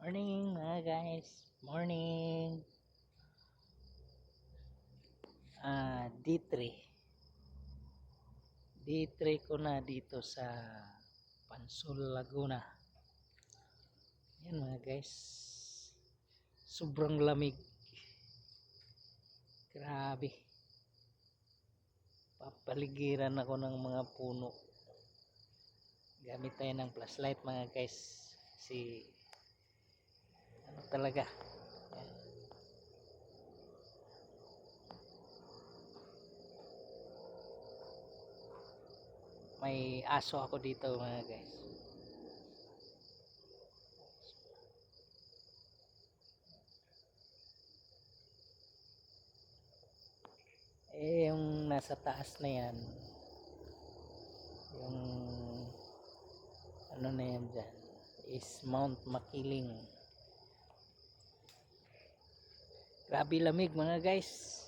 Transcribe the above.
Morning mga guys. Morning. D3. D3 ko na dito sa Pansol, Laguna. Yan mga guys. Sobrang lamig. Grabe. Papaligiran ako ng mga puno. Gamit tayo ng flashlight mga guys. Kasi ano talaga. Yan. May aso ako dito mga guys. Yung nasa taas na yan, yung ano na yan dyan, is Mount Makiling. Grabe lamig mga guys.